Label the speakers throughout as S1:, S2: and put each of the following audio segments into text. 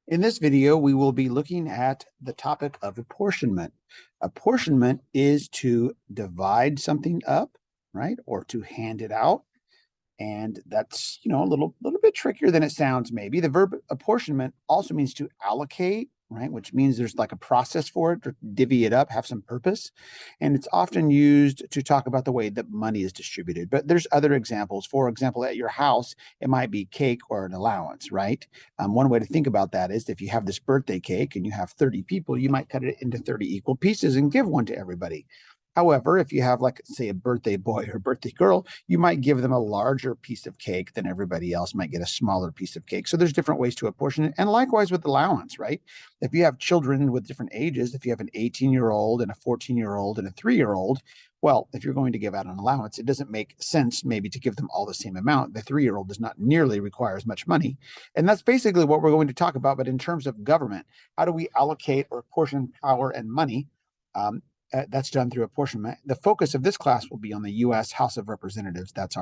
S1: In this video, we will be looking at the topic of apportionment. Apportionment is to divide something up, right? Or to hand it out. And that's, a little bit trickier than it sounds, maybe. The verb apportionment also means to allocate, right? Which means there's like a process for it, to divvy it up, have some purpose. And it's often used to talk about the way that money is distributed. But there's other examples. For example, at your house, it might be cake or an allowance, right? One way to think about that is if you have this birthday cake and you have 30 people, you might cut it into 30 equal pieces and give one to everybody. However, if you have, like, say, a birthday boy or a birthday girl, you might give them a larger piece of cake than everybody else might get a smaller piece of cake. So there's different ways to apportion it. And likewise with allowance, right? If you have children with different ages, if you have an 18-year-old and a 14-year-old and a 3-year-old, well, if you're going to give out an allowance, it doesn't make sense maybe to give them all the same amount. The 3-year-old does not nearly require as much money. And that's basically what we're going to talk about. But in terms of government, how do we allocate or apportion power and money? That's done through apportionment. The focus of this class will be on the U.S. House of Representatives. That's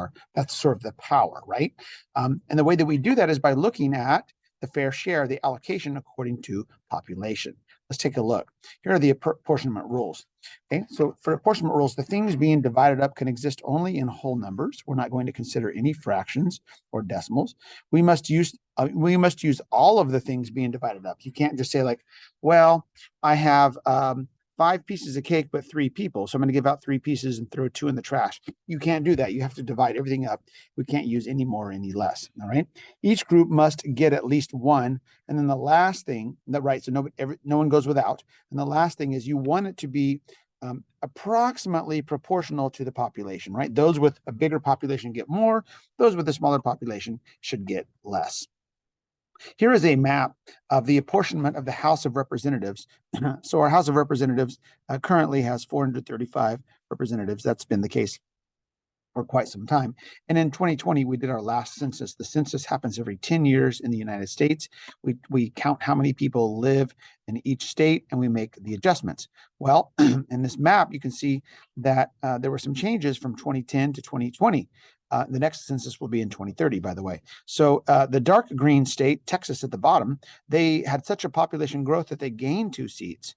S1: sort of the power, right? And the way that we do that is by looking at the fair share, the allocation according to population. Let's take a look. Here are the apportionment rules. Okay, so for apportionment rules, the things being divided up can exist only in whole numbers. We're not going to consider any fractions or decimals. We must use all of the things being divided up. You can't just say, like, well, I have 5 pieces of cake, but 3 people. So I'm going to give out 3 pieces and throw 2 in the trash. You can't do that. You have to divide everything up. We can't use any more or any less. All right. Each group must get at least one. And then the last thing, so no one goes without. And the last thing is you want it to be approximately proportional to the population, right? Those with a bigger population get more. Those with a smaller population should get less. Here is a map of the apportionment of the House of Representatives. So our House of Representatives currently has 435 representatives. That's been the case for quite some time. And in 2020, we did our last census. The census happens every 10 years in the United States. We count how many people live in each state, and we make the adjustments. Well, in this map, you can see that there were some changes from 2010 to 2020. The next census will be in 2030, by the way. So the dark green state, Texas at the bottom, they had such a population growth that they gained 2 seats.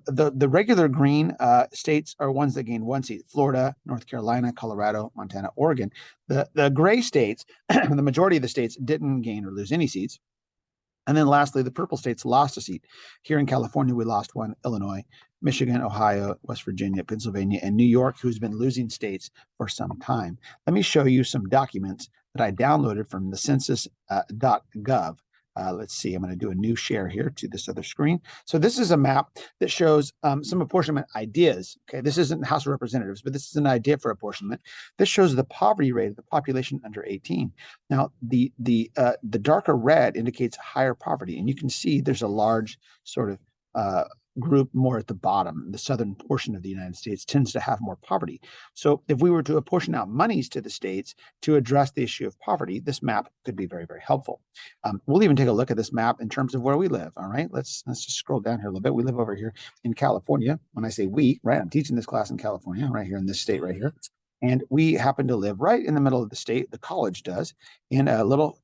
S1: The regular green states are ones that gain 1 seat: Florida, North Carolina, Colorado, Montana, Oregon. The gray states, the majority of the states didn't gain or lose any seats. And then lastly, the purple states lost a seat. Here in California, we lost 1: Illinois, Michigan, Ohio, West Virginia, Pennsylvania, and New York, who's been losing states for some time. Let me show you some documents that I downloaded from the census.gov. Let's see, I'm going to do a new share here to this other screen. So this is a map that shows some apportionment ideas. Okay, this isn't the House of Representatives, but this is an idea for apportionment. This shows the poverty rate of the population under 18. Now, the darker red indicates higher poverty, and you can see there's a large sort of group more at the bottom. The southern portion of the United States tends to have more poverty. So if we were to apportion out monies to the states to address the issue of poverty, this map could be very, very helpful. We'll even take a look at this map in terms of where we live. All right, let's just scroll down here a little bit. We live over here in California. When I say we, right, I'm teaching this class in California, right here in this state right here. And we happen to live right in the middle of the state. The college does, in a little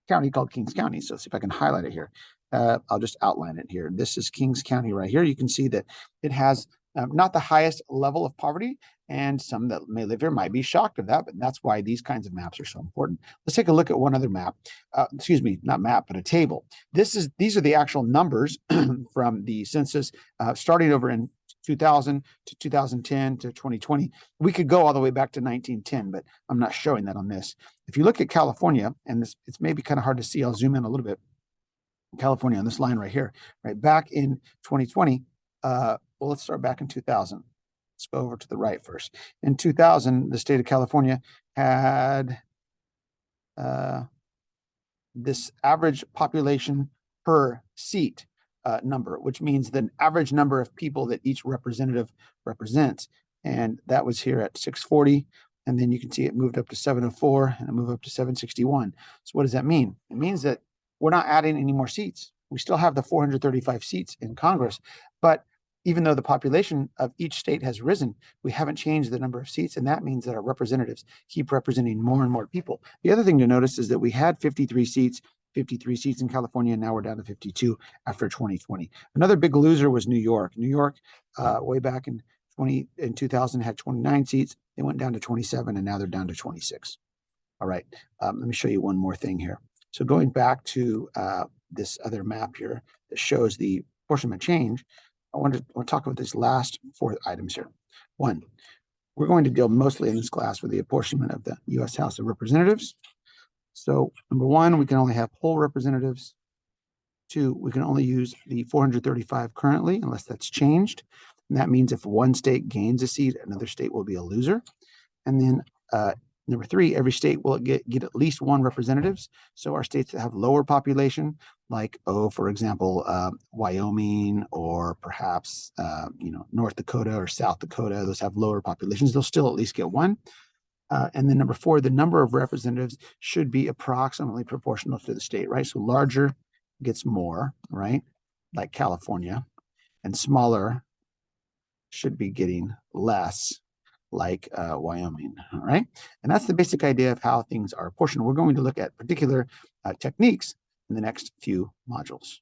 S1: county called Kings County. So let's see if I can highlight it here. I'll just outline it here. This is Kings County right here. You can see that it has not the highest level of poverty, and some that may live here might be shocked of that, but that's why these kinds of maps are so important. Let's take a look at one other map. Excuse me, not map, but a table. These are the actual numbers from the census starting over in 2000 to 2010 to 2020. We could go all the way back to 1910, but I'm not showing that on this. If you look at California, and it's maybe kind of hard to see, I'll zoom in a little bit. California on this line right here, right back in 2020. Well, let's start back in 2000. Let's go over to the right first. In 2000, the state of California had this average population per seat number, which means the average number of people that each representative represents. And that was here at 640. And then you can see it moved up to 704 and it moved up to 761. So what does that mean? It means that we're not adding any more seats. We still have the 435 seats in Congress, but even though the population of each state has risen, we haven't changed the number of seats, and that means that our representatives keep representing more and more people. The other thing to notice is that we had 53 seats 53 seats in California, and now we're down to 52 after 2020. Another big loser was New York. New York, way back in 2000, had 29 seats. They went down to 27, and now they're down to 26. All right, let me show you one more thing here. So going back to this other map here that shows the apportionment change, I want to talk about these last 4 items here. One, we're going to deal mostly in this class with the apportionment of the U.S. House of Representatives. So number 1, we can only have whole representatives. 2, we can only use the 435 currently unless that's changed. And that means if one state gains a seat, another state will be a loser. And then number 3, every state will get at least 1 representatives. So our states that have lower population, like, for example, Wyoming, or perhaps, North Dakota or South Dakota, those have lower populations, they'll still at least get 1. And then number 4, the number of representatives should be approximately proportional to the state, right? So larger gets more, right? Like California, and smaller should be getting less, like Wyoming, all right? And that's the basic idea of how things are apportioned. We're going to look at particular techniques in the next few modules.